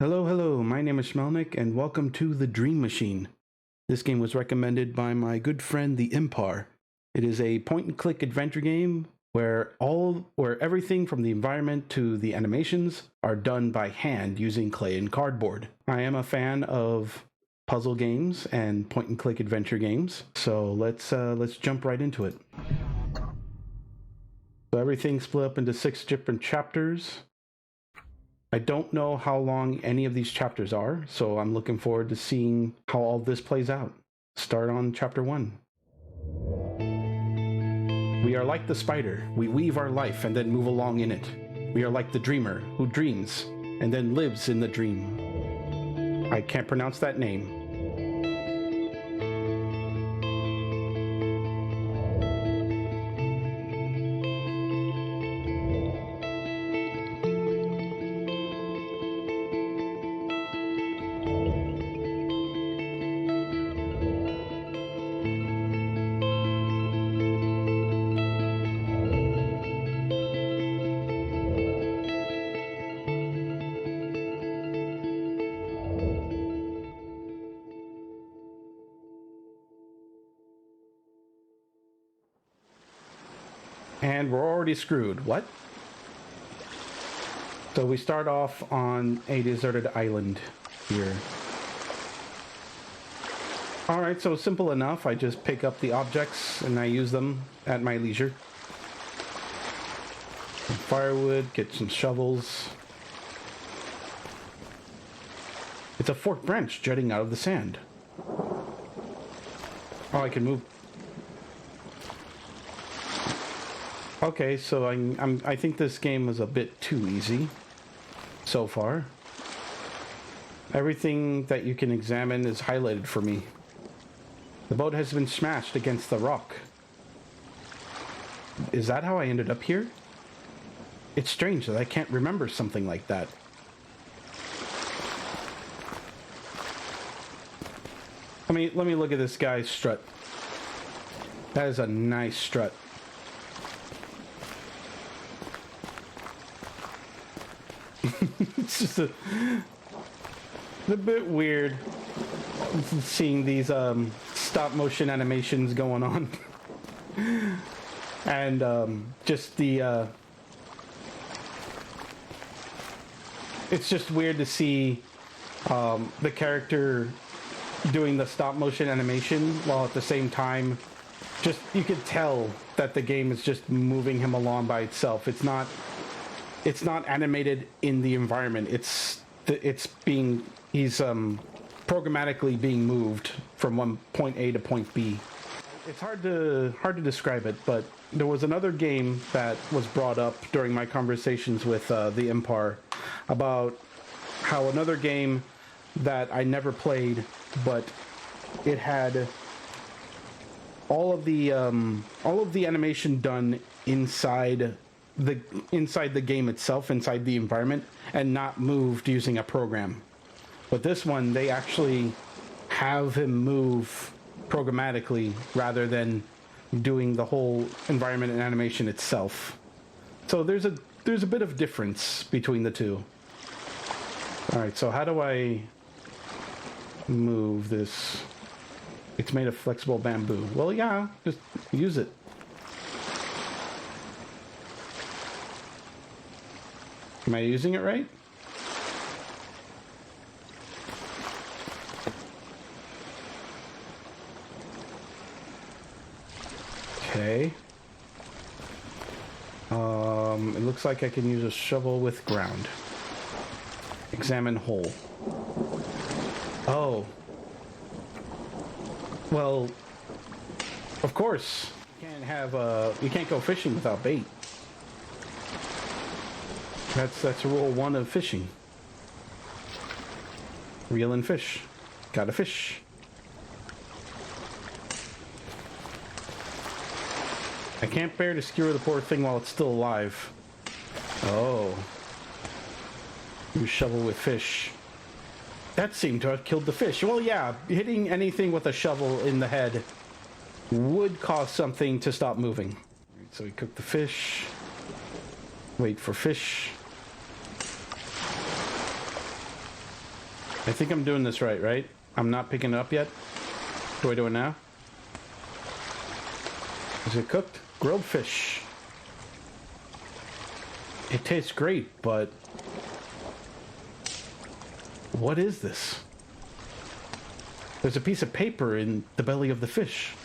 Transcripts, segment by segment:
Hello, hello, my name is Shmelnick, and welcome to The Dream Machine. This game was recommended by my good friend the Impar. It is a point-and-click adventure game where everything from the environment to the animations are done by hand using clay and cardboard. I am a fan of puzzle games and point-and-click adventure games, so let's jump right into it. So everything's split up into 6 different chapters. I don't know how long any of these chapters are, so I'm looking forward to seeing how all this plays out. Start on chapter 1. We are like the spider. We weave our life and then move along in it. We are like the dreamer who dreams and then lives in the dream. I can't pronounce that name. And we're already screwed. What? So we start off on a deserted island here. Alright, so simple enough. I just pick up the objects and I use them at my leisure. Some firewood, get some shovels. It's a forked branch jutting out of the sand. Oh, I can move. Okay, so I think this game was a bit too easy so far. Everything that you can examine is highlighted for me. The boat has been smashed against the rock. Is that how I ended up here? It's strange that I can't remember something like that. Let me look at this guy's strut. That is a nice strut. It's just a bit weird seeing these stop motion animations going on. And just the it's just weird to see the character doing the stop motion animation while at the same time just you could tell that the game is just moving him along by itself. It's not animated in the environment. He's programmatically being moved from one point A to point B. It's hard to describe it, but there was another game that was brought up during my conversations with the Empire about how another game that I never played, but it had all of the animation done inside the game itself, inside the environment, and not moved using a program. But this one, they actually have him move programmatically rather than doing the whole environment and animation itself. So there's a bit of difference between the two. All right, so how do I move this? It's made of flexible bamboo. Well, yeah, just use it. Am I using it right? Okay. It looks like I can use a shovel with ground. Examine hole. Oh. Well, of course. You can't go fishing without bait. That's rule 1 of fishing. Reel in fish. Gotta fish. I can't bear to skewer the poor thing while it's still alive. Oh. You shovel with fish. That seemed to have killed the fish. Well, yeah, hitting anything with a shovel in the head would cause something to stop moving. So we cook the fish. Wait for fish. I think I'm doing this right? I'm not picking it up yet? Do I do it now? Is it cooked? Grilled fish. It tastes great, but... what is this? There's a piece of paper in the belly of the fish.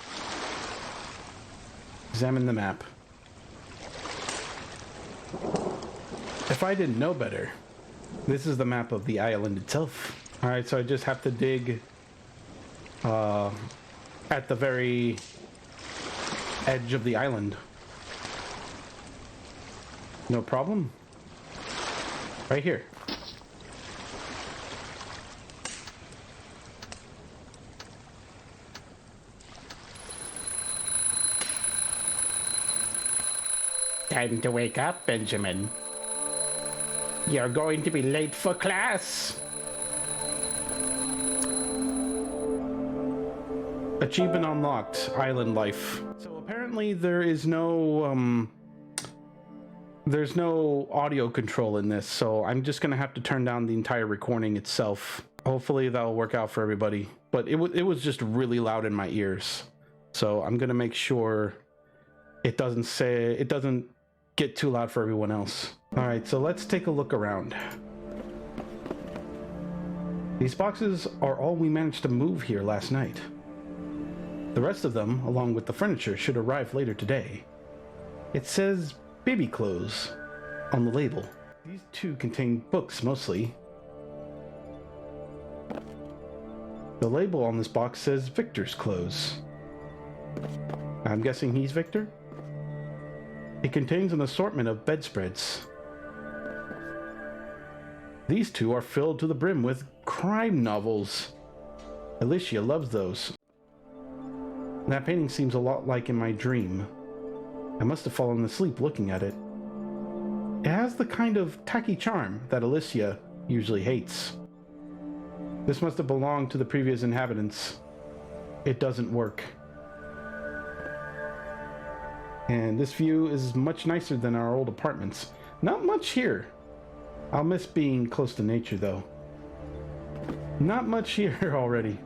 Examine the map. If I didn't know better, this is the map of the island itself. Alright, so I just have to dig at the very edge of the island. No problem. Right here. Time to wake up, Benjamin. You're going to be late for class. Achievement unlocked. Island life. So apparently there's no audio control in this, so I'm just gonna have to turn down the entire recording itself. Hopefully that'll work out for everybody. But it was just really loud in my ears. So I'm gonna make sure it doesn't get too loud for everyone else. Alright, so let's take a look around. These boxes are all we managed to move here last night. The rest of them, along with the furniture, should arrive later today. It says baby clothes on the label. These two contain books mostly. The label on this box says Victor's clothes. I'm guessing he's Victor? It contains an assortment of bedspreads. These two are filled to the brim with crime novels. Alicia loves those. That painting seems a lot like in my dream. I must have fallen asleep looking at it. It has the kind of tacky charm that Alicia usually hates. This must have belonged to the previous inhabitants. It doesn't work. And this view is much nicer than our old apartments. Not much here. I'll miss being close to nature, though. Not much here already.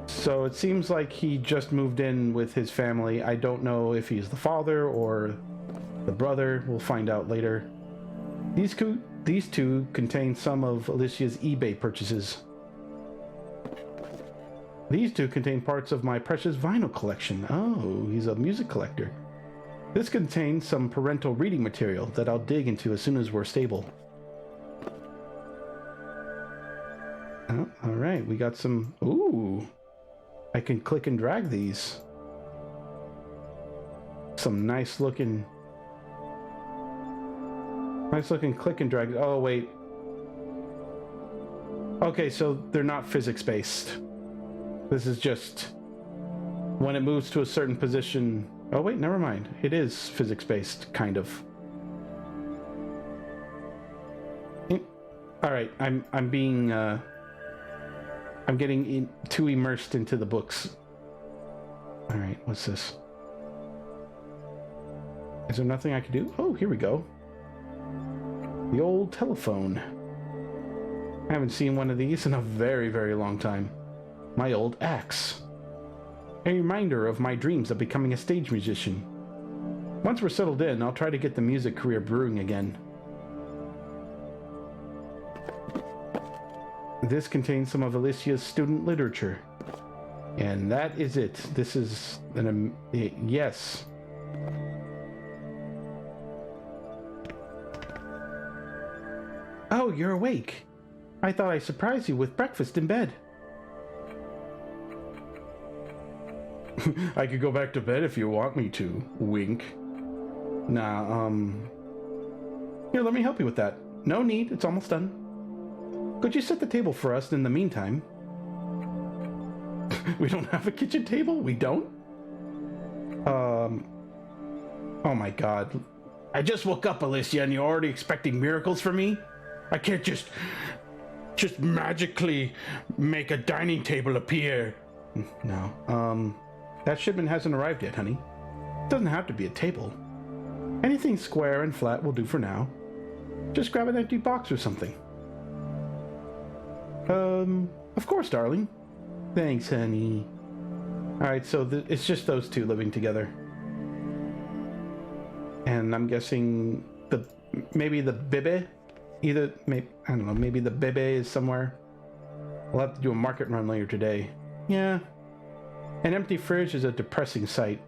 So it seems like he just moved in with his family. I don't know if he's the father or the brother. We'll find out later. These two contain some of Alicia's eBay purchases. These two contain parts of my precious vinyl collection. Oh, he's a music collector. This contains some parental reading material that I'll dig into as soon as we're stable. Oh, all right, we got some... Ooh, I can click and drag these. Some nice looking click and drag. Oh, wait. Okay, so they're not physics based. This is just when it moves to a certain position. Oh wait, never mind. It is physics-based, kind of. All right, I'm getting too immersed into the books. All right, what's this? Is there nothing I can do? Oh, here we go. The old telephone. I haven't seen one of these in a very, very long time. My old axe. A reminder of my dreams of becoming a stage musician. Once we're settled in, I'll try to get the music career brewing again. This contains some of Alicia's student literature. And that is it. This is yes. Oh, you're awake. I thought I surprised you with breakfast in bed. I could go back to bed if you want me to. Wink. Nah, here, let me help you with that. No need, it's almost done. Could you set the table for us in the meantime? We don't have a kitchen table? We don't? Oh my god. I just woke up, Alicia, and you're already expecting miracles from me? I can't just magically make a dining table appear. No, that shipment hasn't arrived yet, honey. It doesn't have to be a table. Anything square and flat will do for now. Just grab an empty box or something. Of course, darling. Thanks, honey. Alright, so it's just those two living together. And I'm guessing maybe the Bibe? Either, maybe, I don't know, maybe the Bibe is somewhere. We'll have to do a market run later today. Yeah. An empty fridge is a depressing sight.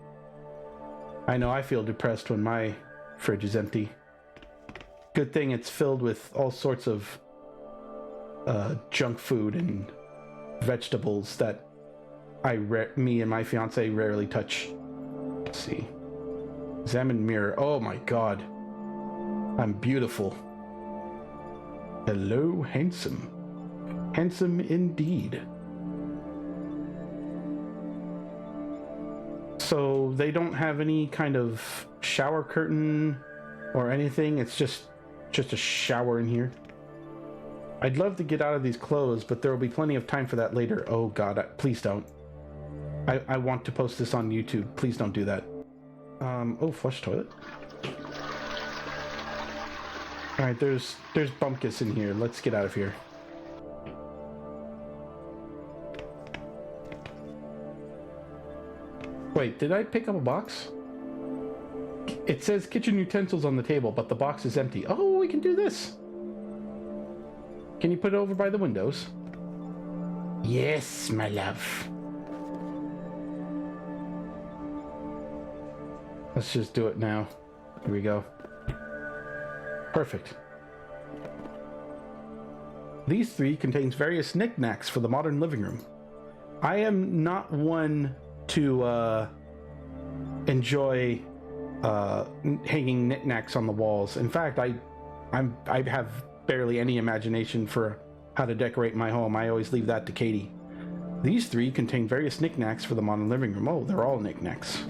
I know I feel depressed when my fridge is empty. Good thing it's filled with all sorts of junk food and vegetables that me and my fiance rarely touch. Let's see. Examine mirror. Oh my god. I'm beautiful. Hello, handsome. Handsome indeed. So they don't have any kind of shower curtain or anything. It's just a shower in here. I'd love to get out of these clothes, but there will be plenty of time for that later. Oh god, please don't. I want to post this on YouTube. Please don't do that. Oh, flush toilet. Alright, there's Bumpkus in here. Let's get out of here. Wait, did I pick up a box? It says kitchen utensils on the table, but the box is empty. Oh, we can do this. Can you put it over by the windows? Yes, my love. Let's just do it now. Here we go. Perfect. These three contains various knickknacks for the modern living room. I am not one to enjoy hanging knickknacks on the walls. In fact, I have barely any imagination for how to decorate my home. I always leave that to Katie. These three contain various knickknacks for the modern living room. Oh, they're all knickknacks.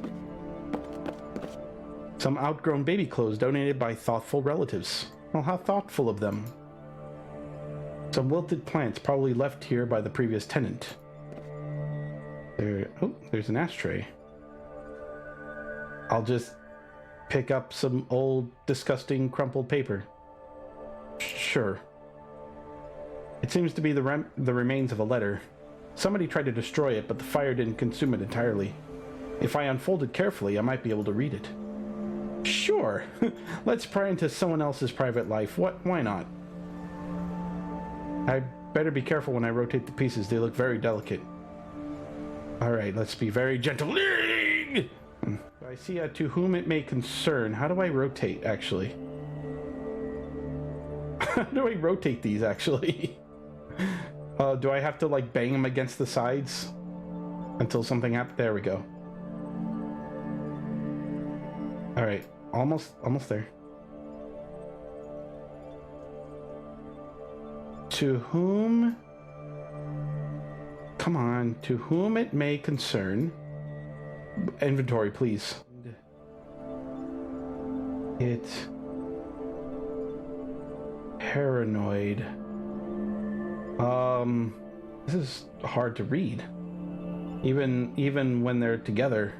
Some outgrown baby clothes donated by thoughtful relatives. Well, how thoughtful of them. Some wilted plants probably left here by the previous tenant. Oh, there's an ashtray. I'll just pick up some old, disgusting, crumpled paper. Sure. It seems to be the remains of a letter. Somebody tried to destroy it, but the fire didn't consume it entirely. If I unfold it carefully, I might be able to read it. Sure. Let's pry into someone else's private life. Why not? I better be careful when I rotate the pieces. They look very delicate. Alright, let's be very gentle. I see to whom it may concern. How do I rotate, actually? How do I rotate these, actually? Do I have to, like, bang them against the sides? Until something happens? There we go. Alright, almost there. To whom... Come on, to whom it may concern... Inventory, please. It... Paranoid. This is hard to read. Even when they're together.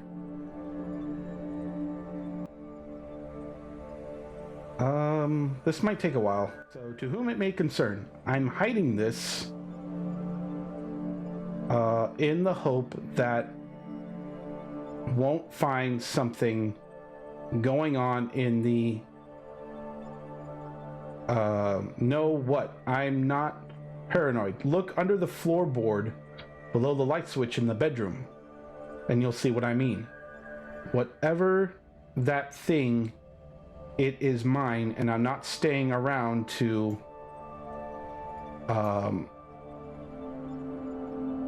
This might take a while. So, to whom it may concern, I'm hiding this in the hope that won't find something going on in the know what? I'm not paranoid. Look under the floorboard below the light switch in the bedroom and you'll see what I mean. Whatever that thing, it is mine, and I'm not staying around to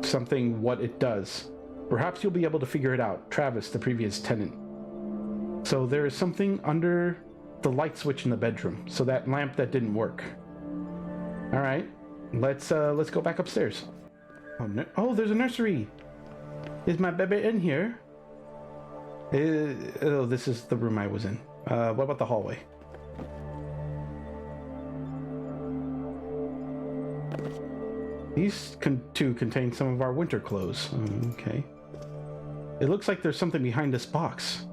something what it does. Perhaps you'll be able to figure it out. Travis, the previous tenant. So there is something under the light switch in the bedroom. So that lamp that didn't work. All right, let's go back upstairs. Oh, no. Oh, there's a nursery. Is my baby in here? Oh, this is the room I was in. What about the hallway? These two contain some of our winter clothes. Okay. It looks like there's something behind this box.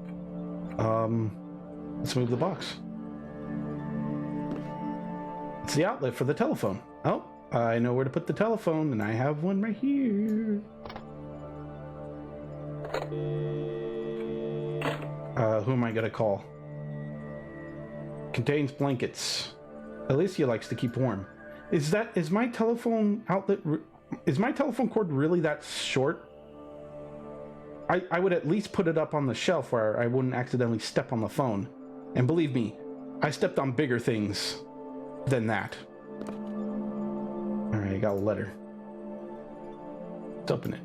Let's move the box. It's the outlet for the telephone. Oh, I know where to put the telephone, and I have one right here. Who am I gonna call? Contains blankets. Alicia likes to keep warm. Is my telephone outlet... Is my telephone cord really that short? I would at least put it up on the shelf where I wouldn't accidentally step on the phone. And believe me, I stepped on bigger things than that. Alright, I got a letter. Let's open it.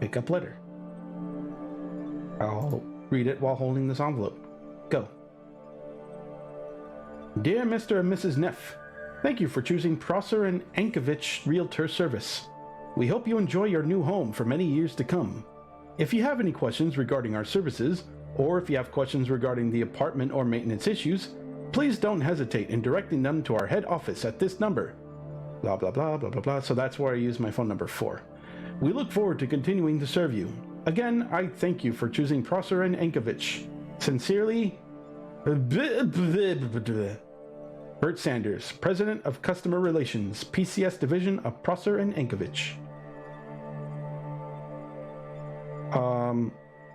Pick up letter. I'll read it while holding this envelope. Go. Dear Mr. and Mrs. Neff, thank you for choosing Prosser and Ankovich Realtor Service. We hope you enjoy your new home for many years to come. If you have any questions regarding our services, or if you have questions regarding the apartment or maintenance issues, please don't hesitate in directing them to our head office at this number. Blah, blah, blah, blah, blah, blah. So that's where I use my phone number for. We look forward to continuing to serve you. Again, I thank you for choosing Prosser and Ankovich. Sincerely, Bert Sanders, President of Customer Relations, PCS Division of Prosser and Ankovich.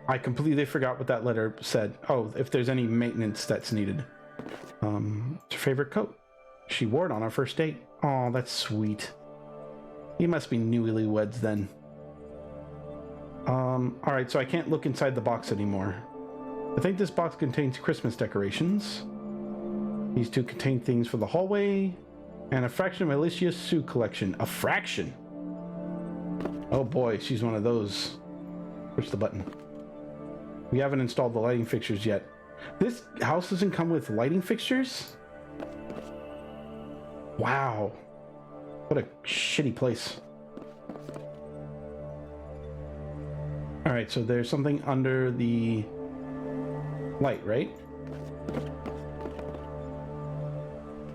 I completely forgot what that letter said. Oh, if there's any maintenance that's needed. It's her favorite coat. She wore it on our first date. Oh, that's sweet. You must be newlyweds then. Alright, so I can't look inside the box anymore. I think this box contains Christmas decorations. These two contain things for the hallway. And a fraction of Alicia's Sue collection. A fraction? Oh boy, she's one of those. Push the button. We haven't installed the lighting fixtures yet. This house doesn't come with lighting fixtures? Wow. What a shitty place. Alright, so there's something under the light, right?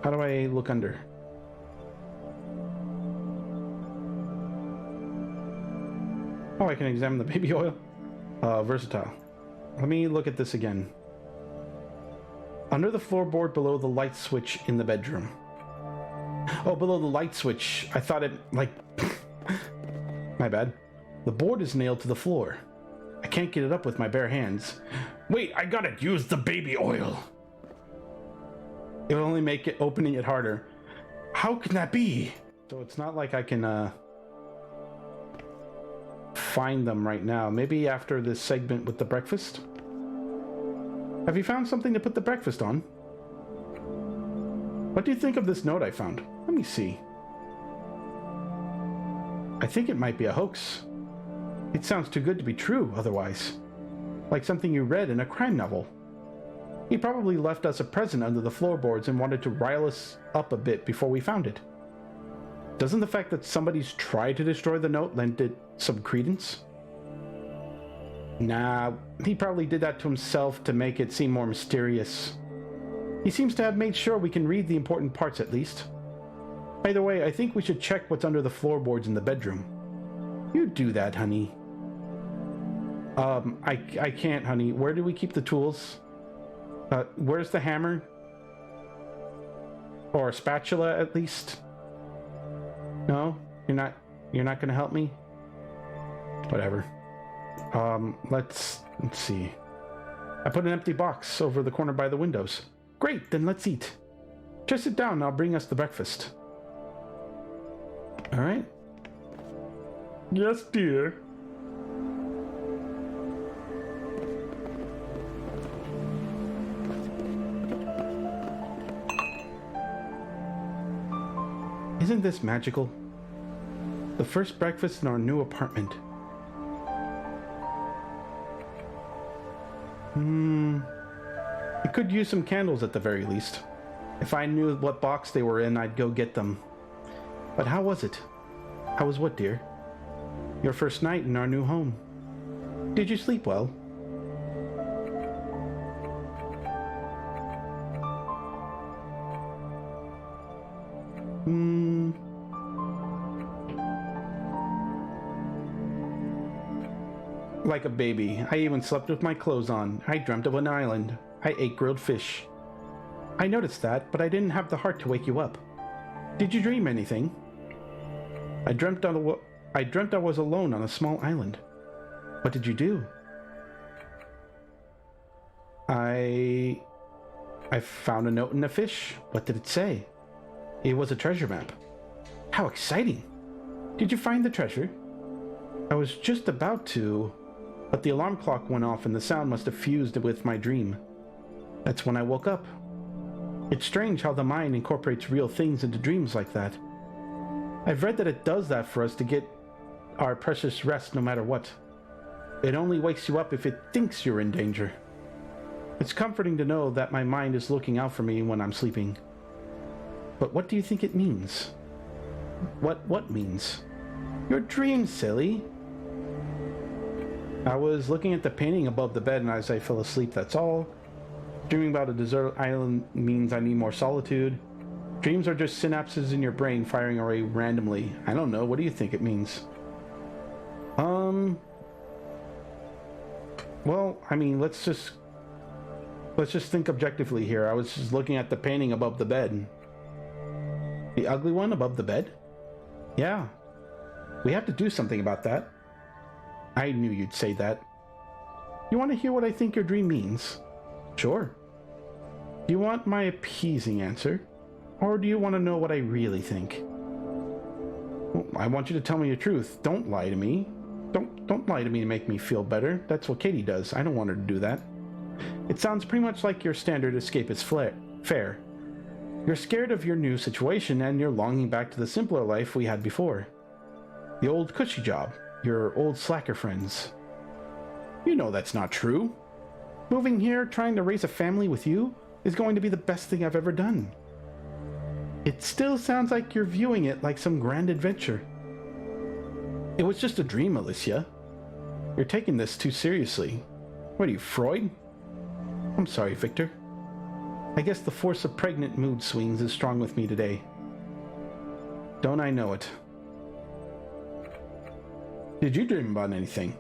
How do I look under? Oh, I can examine the baby oil. Versatile. Let me look at this again. Under the floorboard below the light switch in the bedroom. Oh, below the light switch. I thought it, like... My bad. The board is nailed to the floor. I can't get it up with my bare hands. Wait, I gotta use the baby oil. It'll only make it opening it harder. How can that be? So it's not like I can find them right now. Maybe after this segment with the breakfast? Have you found something to put the breakfast on? What do you think of this note I found? Let me see. I think it might be a hoax. It sounds too good to be true otherwise. Like something you read in a crime novel. He probably left us a present under the floorboards and wanted to rile us up a bit before we found it. Doesn't the fact that somebody's tried to destroy the note lend it some credence? Nah, he probably did that to himself to make it seem more mysterious. He seems to have made sure we can read the important parts at least. Either way, I think we should check what's under the floorboards in the bedroom. You do that, honey. I can't, honey. Where do we keep the tools? Where's the hammer? Or a spatula, at least? No? You're not gonna help me? Whatever. Let's see. I put an empty box over the corner by the windows. Great, then let's eat. Just sit down and I'll bring us the breakfast. Alright. Yes, dear. Isn't this magical? The first breakfast in our new apartment. I could use some candles at the very least. If I knew what box they were in, I'd go get them. But how was it? How was what, dear? Your first night in our new home. Did you sleep well? Like a baby. I even slept with my clothes on. I dreamt of an island. I ate grilled fish. I noticed that, but I didn't have the heart to wake you up. Did you dream anything? I dreamt I was alone on a small island. What did you do? I found a note in a fish. What did it say? It was a treasure map. How exciting! Did you find the treasure? I was just about to, but the alarm clock went off and the sound must have fused with my dream. That's when I woke up. It's strange how the mind incorporates real things into dreams like that. I've read that it does that for us to get our precious rest no matter what. It only wakes you up if it thinks you're in danger. It's comforting to know that my mind is looking out for me when I'm sleeping. But what do you think it means? What means? Your dream, silly. I was looking at the painting above the bed and as I fell asleep, that's all. Dreaming about a desert island means I need more solitude. Dreams are just synapses in your brain firing away randomly. I don't know, what do you think it means? Well, I mean, let's just think objectively here. I was just looking at the painting above the bed. The ugly one above the bed? Yeah. We have to do something about that. I knew you'd say that. You want to hear what I think your dream means? Sure. Do you want my appeasing answer? Or do you want to know what I really think? Well, I want you to tell me the truth. Don't lie to me. Don't lie to me to make me feel better. That's what Katie does. I don't want her to do that. It sounds pretty much like your standard escapist fare. You're scared of your new situation and you're longing back to the simpler life we had before. The old cushy job. Your old slacker friends. You know that's not true. Moving here, trying to raise a family with you, is going to be the best thing I've ever done. It still sounds like you're viewing it like some grand adventure. It was just a dream, Alicia. You're taking this too seriously. What are you, Freud? I'm sorry, Victor. I guess the force of pregnant mood swings is strong with me today. Don't I know it? Did you dream about anything?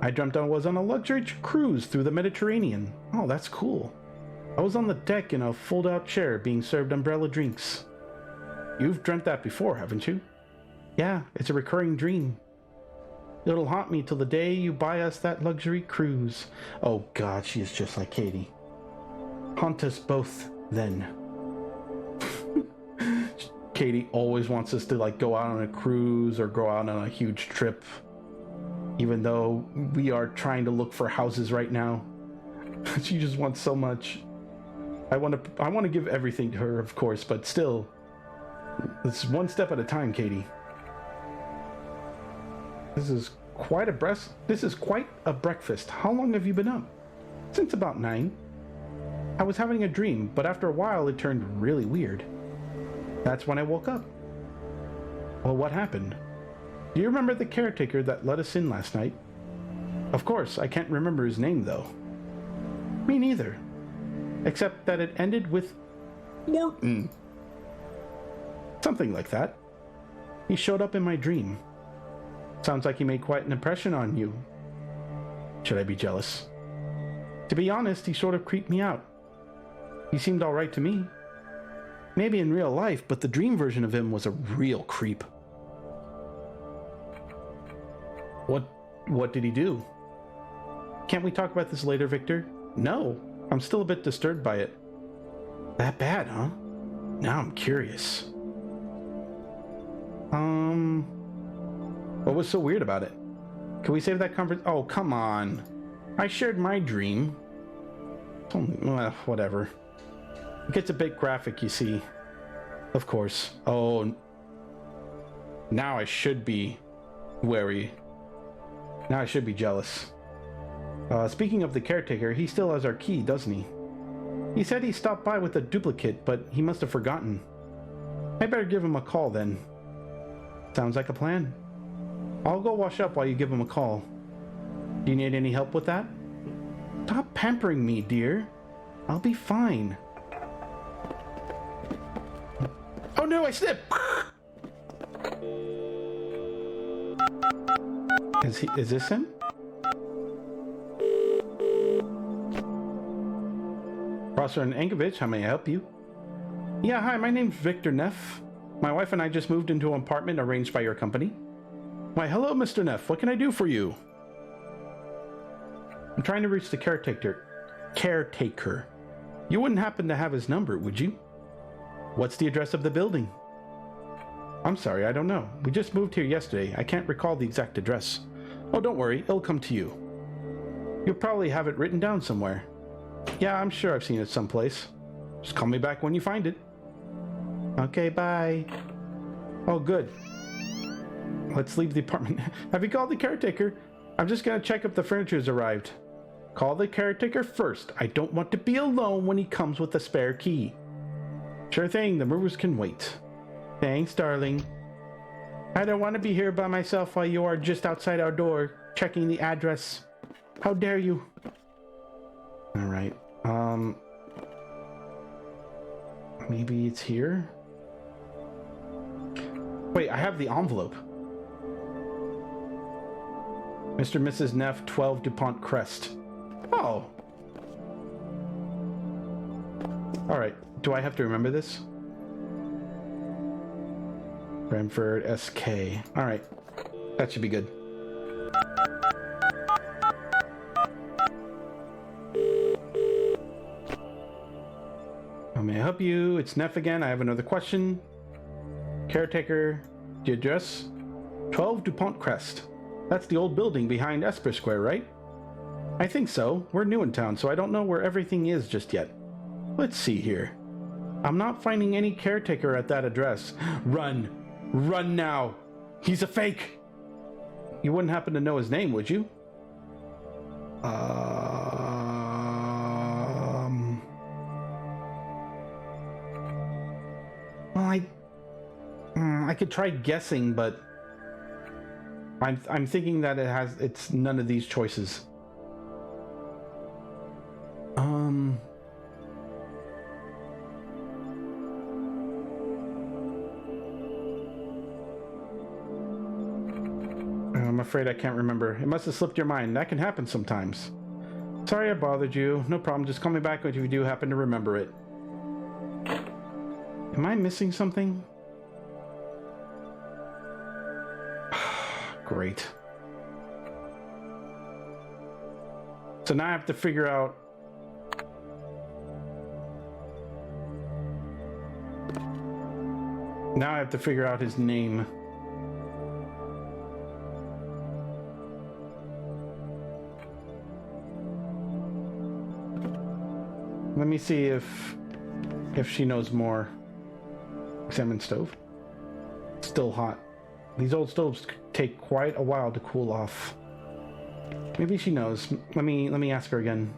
I dreamt I was on a luxury cruise through the Mediterranean. Oh, that's cool. I was on the deck in a fold-out chair being served umbrella drinks. You've dreamt that before, haven't you? Yeah, it's a recurring dream. It'll haunt me till the day you buy us that luxury cruise. Oh God, she is just like Katie. Haunt us both, then. Katie always wants us to go out on a cruise or go out on a huge trip. Even though we are trying to look for houses right now. She just wants so much. I want to give everything to her, of course, but still. It's one step at a time, Katie. This is quite a breakfast. How long have you been up? Since about 9. I was having a dream, but after a while it turned really weird. That's when I woke up. Well, what happened? Do you remember the caretaker that let us in last night? Of course, I can't remember his name though. Me neither. Except that it ended with Morton. Something like that. He showed up in my dream. Sounds like he made quite an impression on you. Should I be jealous? To be honest, he sort of creeped me out. He seemed alright to me. Maybe in real life, but the dream version of him was a real creep. What did he do? Can't we talk about this later, Victor? No, I'm still a bit disturbed by it. That bad, huh? Now I'm curious. What was so weird about it? Can we save that conversation? Oh, come on. I shared my dream. Well, whatever. It gets a bit graphic, you see. Of course. Oh. Now I should be wary. Now I should be jealous. Speaking of the caretaker, he still has our key, doesn't he? He said he stopped by with a duplicate, but he must have forgotten. I better give him a call then. Sounds like a plan. I'll go wash up while you give him a call. Do you need any help with that? Stop pampering me, dear. I'll be fine. Oh no, I slipped! Is this him? Prosser and Ankovich, how may I help you? Yeah, hi, my name's Victor Neff. My wife and I just moved into an apartment arranged by your company. Why, hello, Mr. Neff. What can I do for you? I'm trying to reach the caretaker. Caretaker. You wouldn't happen to have his number, would you? What's the address of the building? I'm sorry, I don't know. We just moved here yesterday. I can't recall the exact address. Oh, don't worry. It'll come to you. You'll probably have it written down somewhere. Yeah, I'm sure I've seen it someplace. Just call me back when you find it. Okay, bye. Oh, good. Let's leave the apartment. Have you called the caretaker? I'm just gonna check if the furniture's arrived. Call the caretaker first. I don't want to be alone when he comes with a spare key. Sure thing, the movers can wait. Thanks, darling. I don't want to be here by myself while you are just outside our door, checking the address. How dare you? Alright, maybe it's here? Wait, I have the envelope. Mr. and Mrs. Neff, 12 DuPont Crest. Oh. Alright, do I have to remember this? Brantford SK. Alright, that should be good. How may I help you? It's Neff again. I have another question. Caretaker, the address? 12 DuPont Crest. That's the old building behind Esper Square, right? I think so. We're new in town, so I don't know where everything is just yet. Let's see here. I'm not finding any caretaker at that address. Run! Run now! He's a fake! You wouldn't happen to know his name, would you? Well, I could try guessing, but I'm thinking that it's none of these choices. I'm afraid I can't remember. It must have slipped your mind. That can happen sometimes. Sorry I bothered you. No problem. Just call me back if you do happen to remember it. Am I missing something? Great. So now I have to figure out... Now I have to figure out his name. Let me see if she knows more. Examine stove. Still hot. These old stoves take quite a while to cool off. Maybe she knows. Let me ask her again.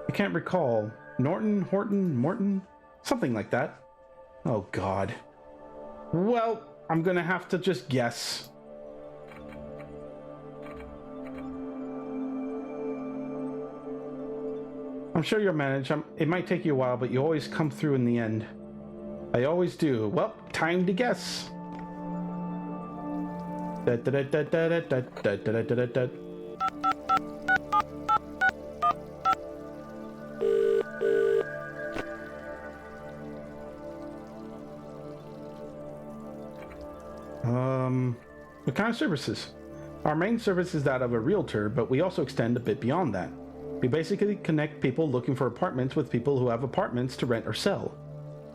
I can't recall. Norton, Horton, Morton? Something like that. Oh God. Well, I'm gonna have to just guess. I'm sure you'll manage. It might take you a while, but you always come through in the end. I always do. Well, time to guess. What kind of services? Our main service is that of a realtor, but we also extend a bit beyond that. We basically connect people looking for apartments with people who have apartments to rent or sell.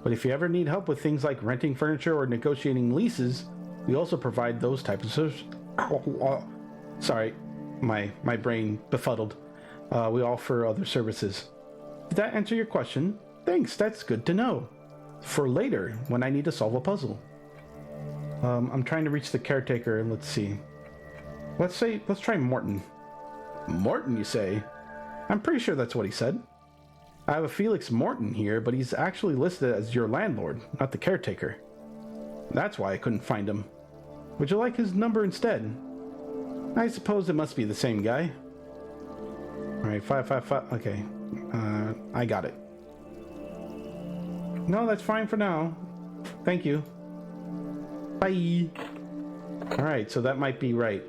But if you ever need help with things like renting furniture or negotiating leases, we also provide those types of services. Sorry, my brain befuddled. We offer other services. Did that answer your question? Thanks, that's good to know. For later, when I need to solve a puzzle. I'm trying to reach the caretaker, and let's see. Let's try Morton. Morton, you say? I'm pretty sure that's what he said. I have a Felix Morton here, but he's actually listed as your landlord, not the caretaker. That's why I couldn't find him. Would you like his number instead? I suppose it must be the same guy. Alright, 555, okay. I got it. No, that's fine for now. Thank you. Bye. Alright, so that might be right.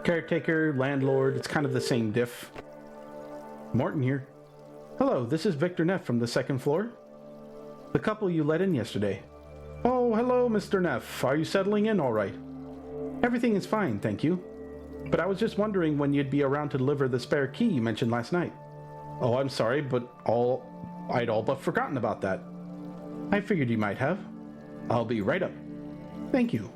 Caretaker, landlord, it's kind of the same diff. Morton here. Hello, this is Victor Neff from the second floor. The couple you let in yesterday. Oh, hello, Mr. Neff. Are you settling in all right? Everything is fine, thank you. But I was just wondering when you'd be around to deliver the spare key you mentioned last night. Oh, I'm sorry, but I'd all but forgotten about that. I figured you might have. I'll be right up. Thank you.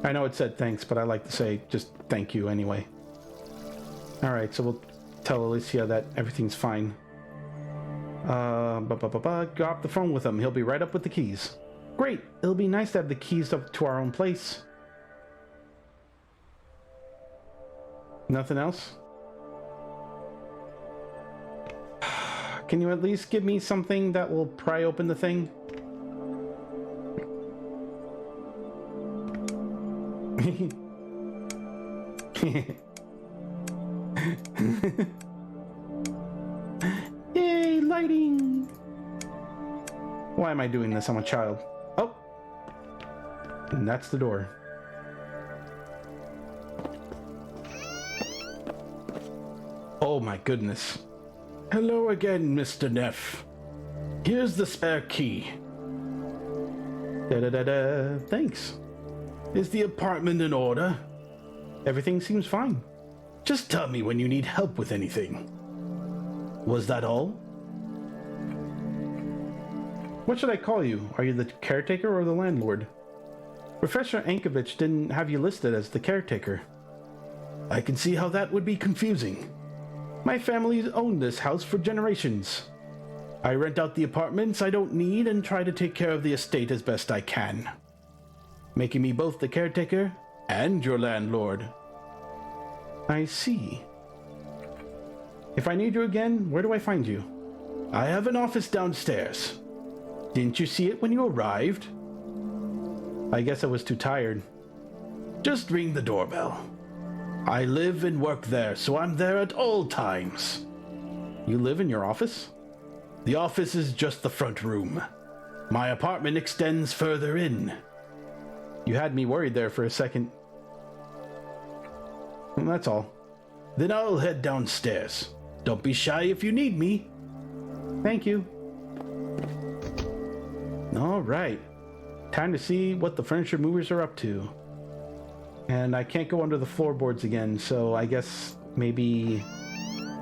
I know it said thanks, but I like to say just thank you anyway. Alright, so we'll tell Alicia that everything's fine. Go off the phone with him. He'll be right up with the keys. Great. It'll be nice to have the keys up to our own place. Nothing else? Can you at least give me something that will pry open the thing? Yay, lighting! Why am I doing this? I'm a child. Oh! And that's the door. Oh my goodness. Hello again, Mr. Neff. Here's the spare key. Da-da-da-da. Thanks. Is the apartment in order? Everything seems fine. Just tell me when you need help with anything. Was that all? What should I call you? Are you the caretaker or the landlord? Professor Ankovich didn't have you listed as the caretaker. I can see how that would be confusing. My family's owned this house for generations. I rent out the apartments I don't need and try to take care of the estate as best I can, making me both the caretaker and your landlord. I see. If I need you again, where do I find you? I have an office downstairs. Didn't you see it when you arrived? I guess I was too tired. Just ring the doorbell. I live and work there, so I'm there at all times. You live in your office? The office is just the front room. My apartment extends further in. You had me worried there for a second. Well, that's all. Then I'll head downstairs. Don't be shy if you need me. Thank you. All right. Time to see what the furniture movers are up to. And I can't go under the floorboards again, so I guess maybe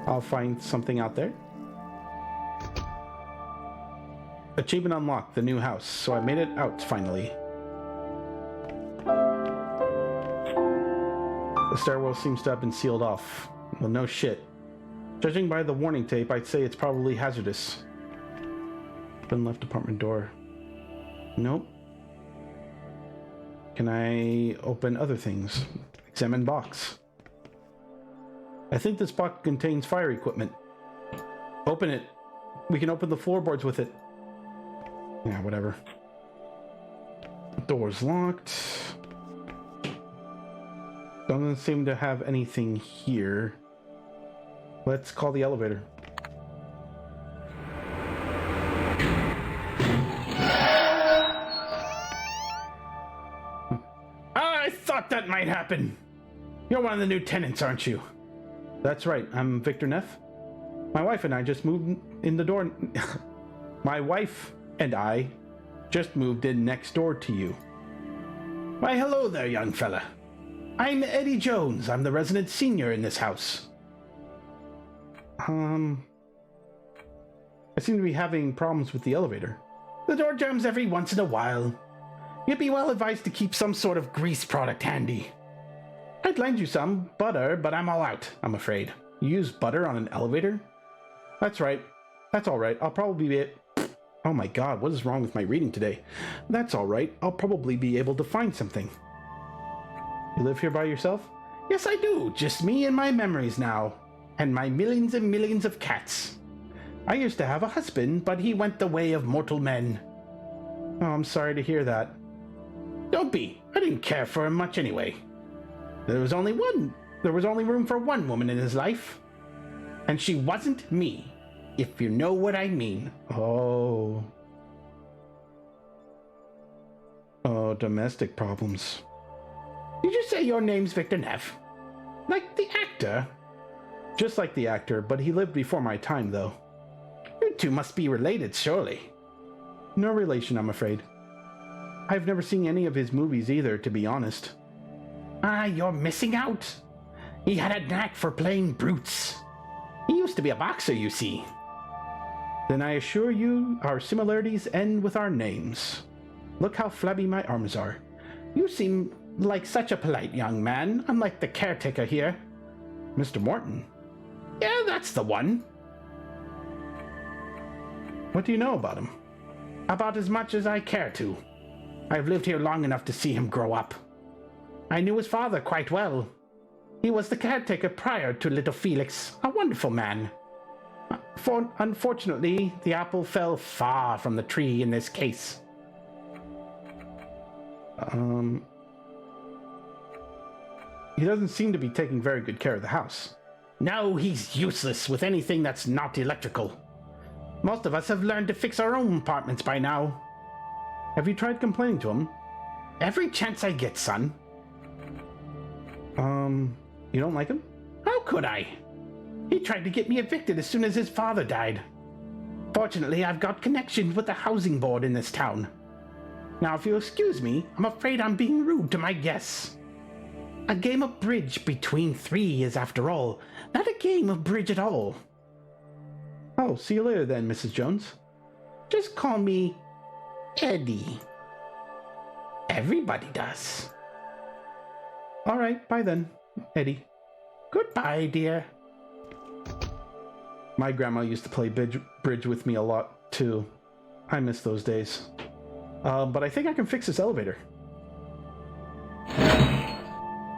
I'll find something out there. Achievement unlocked, the new house. So I made it out finally. The stairwell seems to have been sealed off. Well, no shit. Judging by the warning tape, I'd say it's probably hazardous. Open left apartment door. Nope. Can I open other things? Examine box. I think this box contains fire equipment. Open it. We can open the floorboards with it. Yeah, whatever. Door's locked. Doesn't seem to have anything here. Let's call the elevator. I thought that might happen. You're one of the new tenants, aren't you? That's right. I'm Victor Neff. My wife and I just moved in the door. My wife and I just moved in next door to you. Why, hello there, young fella. I'm Eddie Jones. I'm the resident senior in this house. I seem to be having problems with the elevator. The door jams every once in a while. You'd be well advised to keep some sort of grease product handy. I'd lend you some butter, but I'm all out, I'm afraid. You use butter on an elevator? That's right. That's all right. I'll probably be... Oh my god, what is wrong with my reading today? That's all right. I'll probably be able to find something. You live here by yourself? Yes, I do. Just me and my memories now. And my millions and millions of cats. I used to have a husband, but he went the way of mortal men. Oh, I'm sorry to hear that. Don't be. I didn't care for him much anyway. There was only room for one woman in his life. And she wasn't me, if you know what I mean. Oh. Oh, domestic problems. Did you say your name's Victor Neff? Like the actor? Just like the actor, but he lived before my time, though. You two must be related, surely. No relation, I'm afraid. I've never seen any of his movies either, to be honest. Ah, you're missing out. He had a knack for playing brutes. He used to be a boxer, you see. Then I assure you, our similarities end with our names. Look how flabby my arms are. You seem like such a polite young man, unlike the caretaker here. Mr. Morton? Yeah, that's the one. What do you know about him? About as much as I care to. I've lived here long enough to see him grow up. I knew his father quite well. He was the caretaker prior to little Felix, a wonderful man. Unfortunately, the apple fell far from the tree in this case. He doesn't seem to be taking very good care of the house. No, he's useless with anything that's not electrical. Most of us have learned to fix our own apartments by now. Have you tried complaining to him? Every chance I get, son. You don't like him? How could I? He tried to get me evicted as soon as his father died. Fortunately, I've got connections with the housing board in this town. Now, if you'll excuse me, I'm afraid I'm being rude to my guests. A game of bridge between three is, after all, not a game of bridge at all. Oh, see you later then, Mrs. Jones. Just call me Eddie. Everybody does. All right, bye then, Eddie. Goodbye, dear. My grandma used to play bridge with me a lot, too. I miss those days. But I think I can fix this elevator.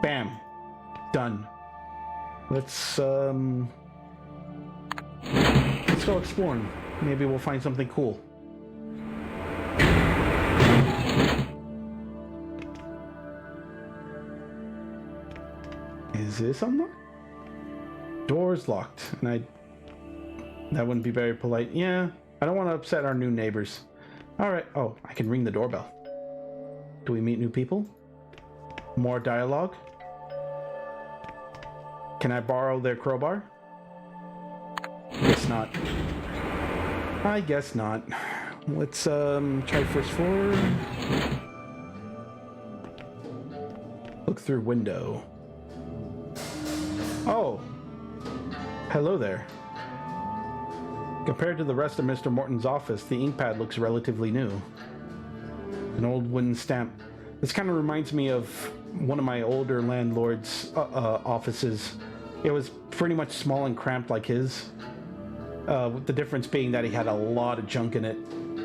Bam. Done. Let's go exploring. Maybe we'll find something cool. Is this unlocked? Door's locked, and that wouldn't be very polite. Yeah, I don't want to upset our new neighbors. Alright, oh, I can ring the doorbell. Do we meet new people? More dialogue? Can I borrow their crowbar? Guess not. I guess not. Let's try first floor. Look through window. Oh. Hello there. Compared to the rest of Mr. Morton's office, the ink pad looks relatively new. An old wooden stamp. This kind of reminds me of one of my older landlord's offices. It was pretty much small and cramped like his. With the difference being that he had a lot of junk in it.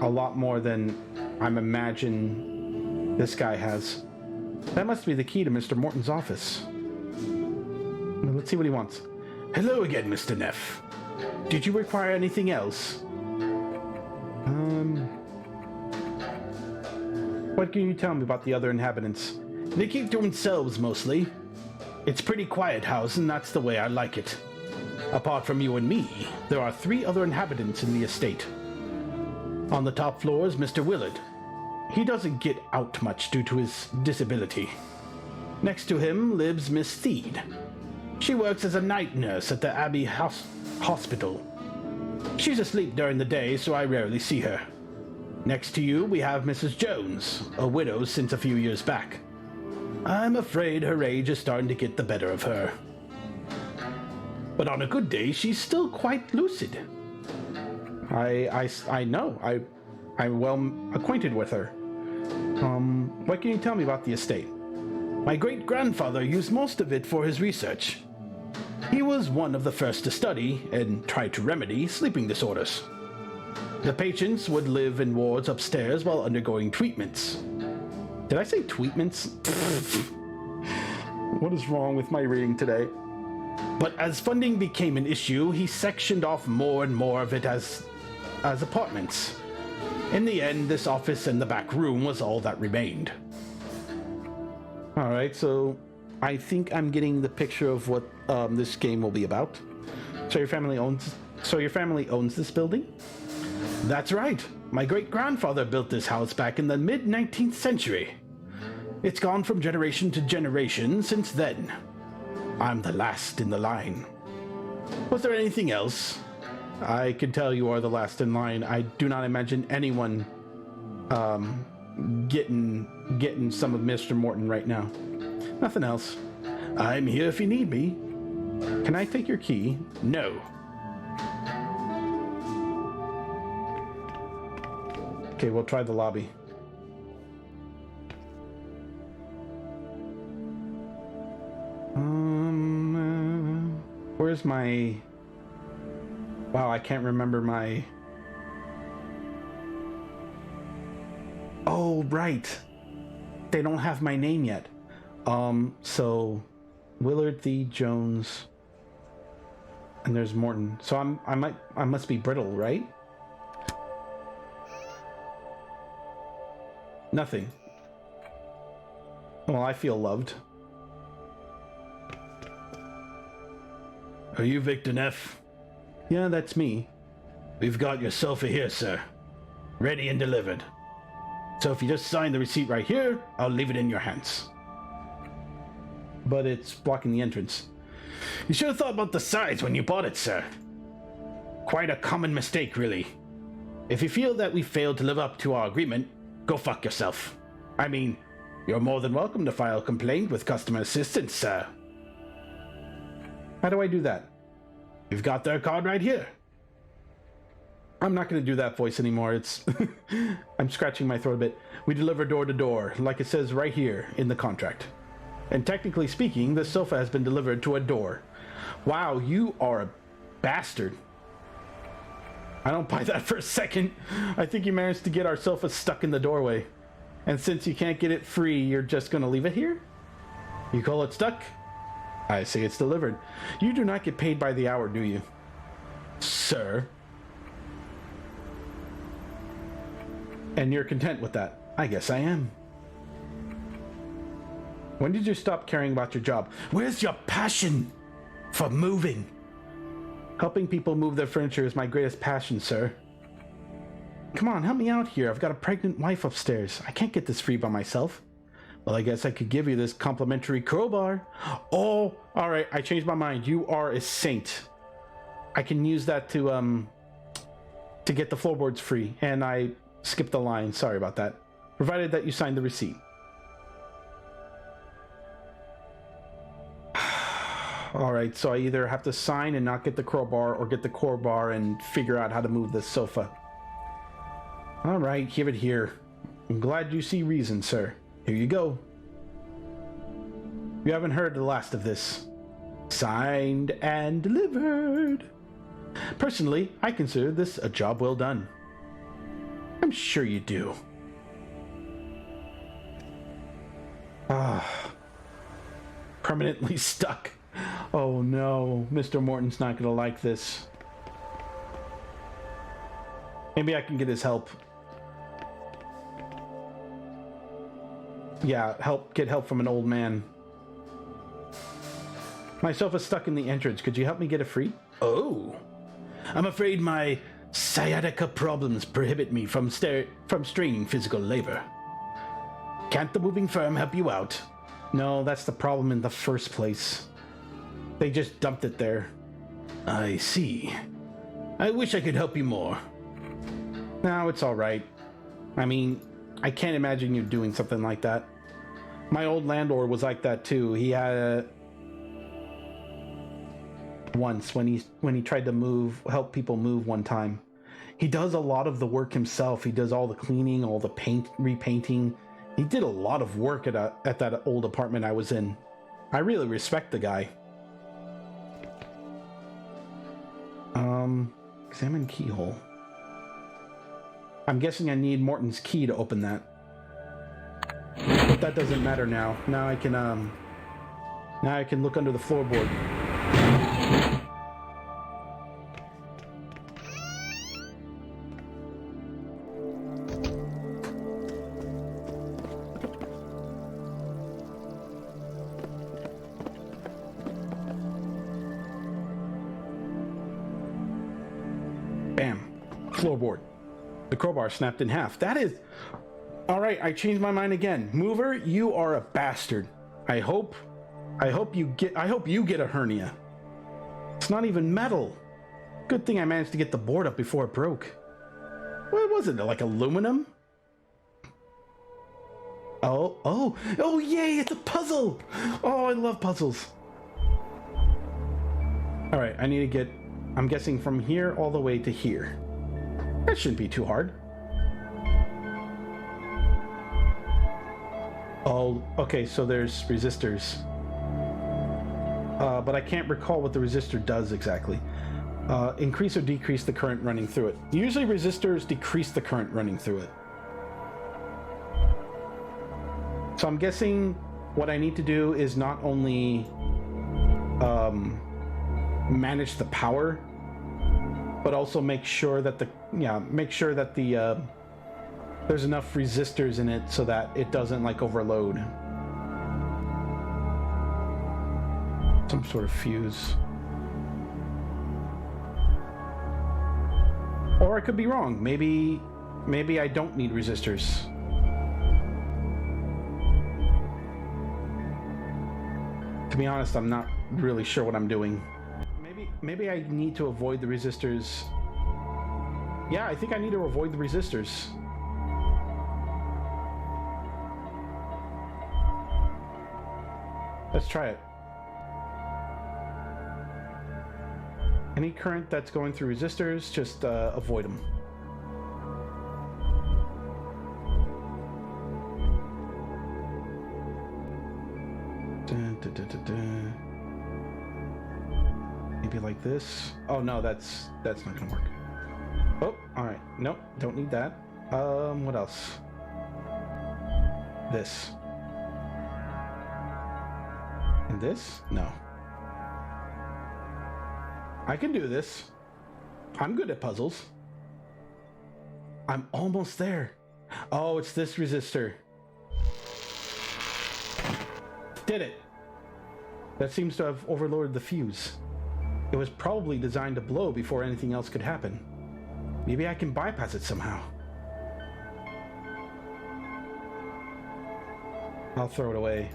A lot more than I'm imagine this guy has. That must be the key to Mr. Morton's office. Let's see what he wants. Hello again, Mr. Neff. Did you require anything else? What can you tell me about the other inhabitants? They keep to themselves mostly. It's a pretty quiet house, and that's the way I like it. Apart from you and me, there are 3 other inhabitants in the estate. On the top floor is Mr. Willard. He doesn't get out much due to his disability. Next to him lives Miss Theed. She works as a night nurse at the Abbey Hospital. She's asleep during the day, so I rarely see her. Next to you, we have Mrs. Jones, a widow since a few years back. I'm afraid her age is starting to get the better of her. But on a good day, she's still quite lucid. I know. I'm well acquainted with her. What can you tell me about the estate? My great-grandfather used most of it for his research. He was one of the first to study and try to remedy sleeping disorders. The patients would live in wards upstairs while undergoing treatments. Did I say treatments? What is wrong with my reading today? But as funding became an issue, he sectioned off more and more of it as apartments. In the end, this office and the back room was all that remained. Alright, so I think I'm getting the picture of what this game will be about. So your family owns this building? That's right. My great-grandfather built this house back in the mid-19th century. It's gone from generation to generation since then. I'm the last in the line. Was there anything else? I can tell you are the last in line. I do not imagine anyone getting some of Mr. Morton right now. Nothing else. I'm here if you need me. Can I take your key? No. Okay, we'll try the lobby. Where's my... Wow, I can't remember my... Oh, right. They don't have my name yet. So Willard the Jones, and there's Morton. So I must be Brittle, right? Nothing. Well, I feel loved. Are you Victor Neff? Yeah, that's me. We've got your sofa here, sir. Ready and delivered. So if you just sign the receipt right here, I'll leave it in your hands. But it's blocking the entrance. You should have thought about the size when you bought it, sir. Quite a common mistake, really. If you feel that we failed to live up to our agreement, go fuck yourself. I mean, you're more than welcome to file a complaint with customer assistance, sir. How do I do that? You've got their card right here. I'm not going to do that voice anymore. It's... I'm scratching my throat a bit. We deliver door to door, like it says right here in the contract. And technically speaking, the sofa has been delivered to a door. Wow, you are a bastard. I don't buy that for a second. I think you managed to get our sofa stuck in the doorway. And since you can't get it free, you're just going to leave it here? You call it stuck? I say it's delivered. You do not get paid by the hour, do you? Sir. And you're content with that? I guess I am. When did you stop caring about your job? Where's your passion for moving? Helping people move their furniture is my greatest passion, sir. Come on, help me out here. I've got a pregnant wife upstairs. I can't get this free by myself. Well, I guess I could give you this complimentary crowbar. Oh, all right. I changed my mind. You are a saint. I can use that to get the floorboards free. And I skipped the line. Sorry about that. Provided that you signed the receipt. All right. So I either have to sign and not get the crowbar, or get the crowbar and figure out how to move this sofa. All right. Give it here. I'm glad you see reason, sir. Here you go. You haven't heard the last of this. Signed and delivered. Personally, I consider this a job well done. I'm sure you do. Permanently stuck. Oh no, Mr. Morton's not gonna like this. Maybe I can get his help. Yeah, get help from an old man. My sofa's stuck in the entrance. Could you help me get it free? Oh, I'm afraid my sciatica problems prohibit me from straining physical labor. Can't the moving firm help you out? No, that's the problem in the first place. They just dumped it there. I see. I wish I could help you more. No, it's all right. I mean, I can't imagine you doing something like that. My old landlord was like that too. He had once when he tried to help people move one time. He does a lot of the work himself. He does all the cleaning, all the repainting. He did a lot of work at that old apartment I was in. I really respect the guy. Examine keyhole. I'm guessing I need Morton's key to open that. But that doesn't matter now. Now I can look under the floorboard. Bam. Floorboard. The crowbar snapped in half. That is... All right, I changed my mind again. Mover, you are a bastard. I hope you get a hernia. It's not even metal. Good thing I managed to get the board up before it broke. What was it, like aluminum? Oh, yay, it's a puzzle! Oh, I love puzzles. All right, I need to get, I'm guessing from here all the way to here. That shouldn't be too hard. Oh, okay, so there's resistors. But I can't recall what the resistor does exactly. Increase or decrease the current running through it. Usually resistors decrease the current running through it. So I'm guessing what I need to do is not only manage the power, but also make sure that there's enough resistors in it so that it doesn't like overload. Some sort of fuse. Or I could be wrong. Maybe I don't need resistors. To be honest, I'm not really sure what I'm doing. Maybe I need to avoid the resistors. Yeah, I think I need to avoid the resistors. Let's try it. Any current that's going through resistors, just avoid them. Maybe like this. Oh no, that's not gonna work. Oh, all right. Nope, don't need that. What else? This. And this? No. I can do this. I'm good at puzzles. I'm almost there. Oh, it's this resistor. Did it. That seems to have overloaded the fuse. It was probably designed to blow before anything else could happen. Maybe I can bypass it somehow. I'll throw it away.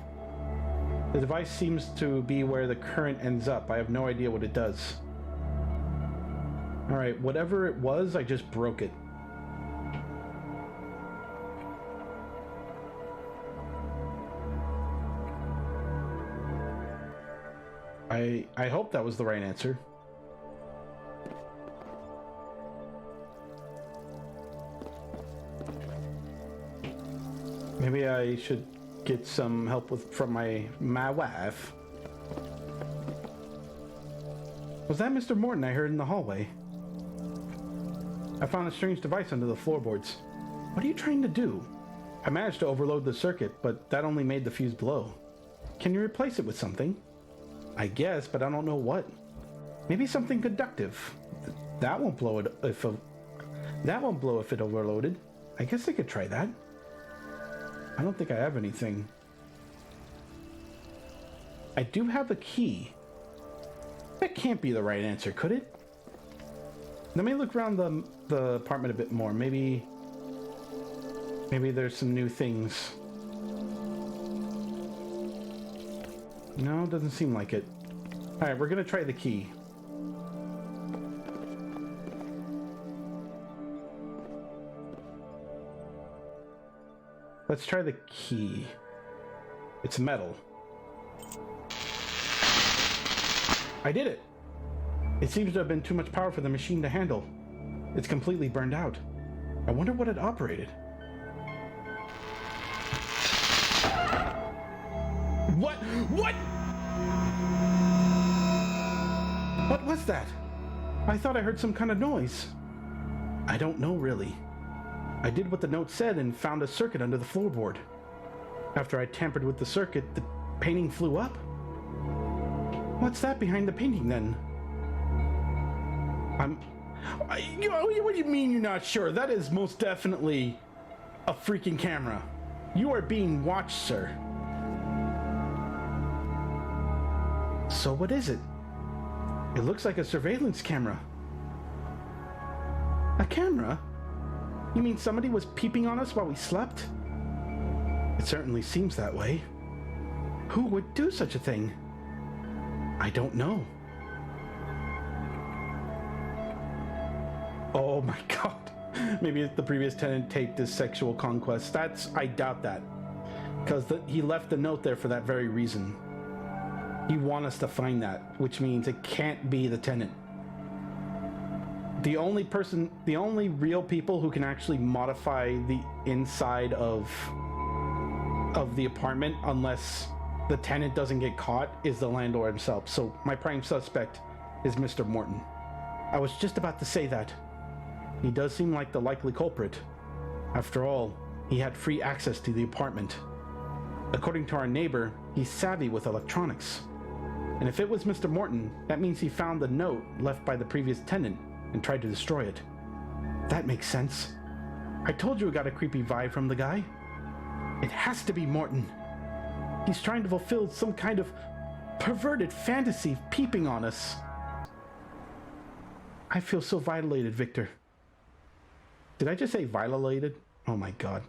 The device seems to be where the current ends up. I have no idea what it does. Alright, whatever it was, I just broke it. I hope that was the right answer. Maybe I should get some help from my wife. Was that Mr. Morton I heard in the hallway? I found a strange device under the floorboards. What are you trying to do? I managed to overload the circuit, but that only made the fuse blow. Can you replace it with something? I guess, but I don't know what. Maybe something conductive. That won't blow it if it overloaded. I guess I could try that. I don't think I have anything. I do have a key. That can't be the right answer, could it? Let me look around the apartment a bit more. Maybe there's some new things. No, it doesn't seem like it. Alright, we're gonna try the key. Let's try the key. It's metal. I did it! It seems to have been too much power for the machine to handle. It's completely burned out. I wonder what it operated. What? What? What was that? I thought I heard some kind of noise. I don't know, really. I did what the note said and found a circuit under the floorboard. After I tampered with the circuit, the painting flew up. What's that behind the painting, then? What do you mean you're not sure? That is most definitely a freaking camera. You are being watched, sir. So what is it? It looks like a surveillance camera. A camera? You mean somebody was peeping on us while we slept? It certainly seems that way. Who would do such a thing? I don't know. Oh my god. Maybe the previous tenant taped his sexual conquest. I doubt that. Because he left the note there for that very reason. He wants us to find that, which means it can't be the tenant. The only real people who can actually modify the inside of the apartment, unless the tenant doesn't get caught, is the landlord himself. So my prime suspect is Mr. Morton. I was just about to say that. He does seem like the likely culprit. After all, he had free access to the apartment. According to our neighbor, he's savvy with electronics. And if it was Mr. Morton, that means he found the note left by the previous tenant and tried to destroy it. That makes sense. I told you we got a creepy vibe from the guy. It has to be Morton. He's trying to fulfill some kind of perverted fantasy peeping on us. I feel so violated, Victor. Did I just say violated? Oh my god.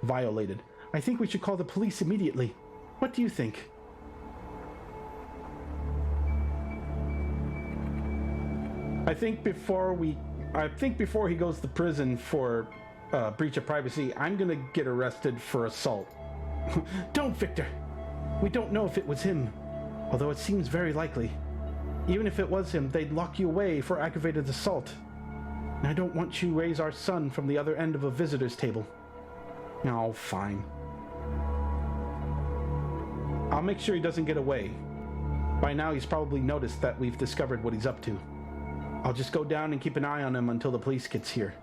Violated. I think we should call the police immediately. What do you think? I think before he goes to prison for breach of privacy, I'm gonna get arrested for assault. Don't, Victor! We don't know if it was him, although it seems very likely. Even if it was him, they'd lock you away for aggravated assault. And I don't want you to raise our son from the other end of a visitor's table. No, fine. I'll make sure he doesn't get away. By now he's probably noticed that we've discovered what he's up to. I'll just go down and keep an eye on him until the police gets here.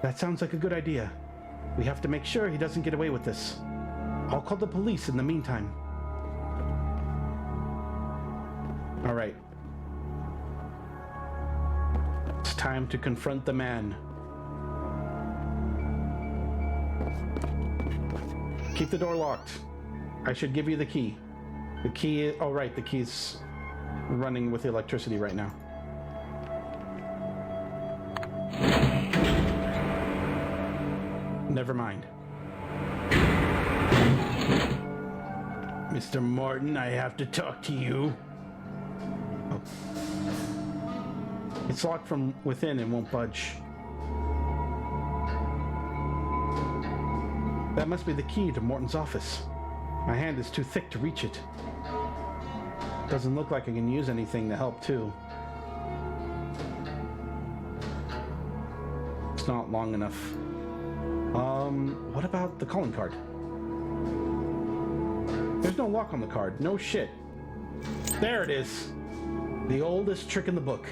That sounds like a good idea. We have to make sure he doesn't get away with this. I'll call the police in the meantime. All right. It's time to confront the man. Keep the door locked. I should give you the key. The key, oh right, the key's running with electricity right now. Never mind. Mr. Morton, I have to talk to you. Oh. It's locked from within and won't budge. That must be the key to Morton's office. My hand is too thick to reach it. Doesn't look like I can use anything to help, too. It's not long enough. What about the calling card? There's no lock on the card. No shit. There it is. The oldest trick in the book.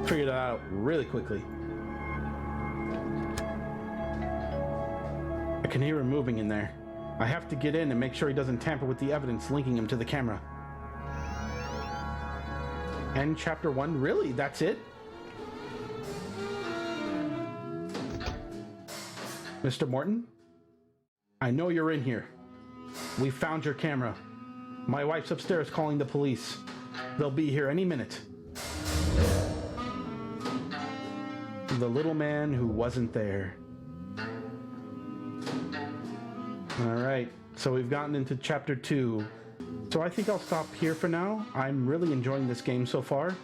Figured it out really quickly. I can hear him moving in there. I have to get in and make sure he doesn't tamper with the evidence linking him to the camera. End chapter 1? Really? That's it? Mr. Morton? I know you're in here. We found your camera. My wife's upstairs calling the police. They'll be here any minute. The little man who wasn't there. Alright, so we've gotten into chapter 2. So I think I'll stop here for now. I'm really enjoying this game so far.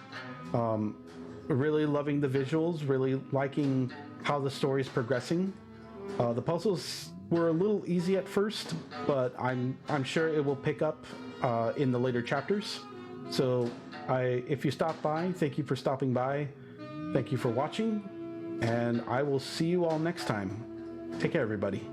Really loving the visuals, really liking how the story is progressing. The puzzles were a little easy at first, but I'm sure it will pick up in the later chapters. So if you stopped by, thank you for stopping by. Thank you for watching, and I will see you all next time. Take care, everybody.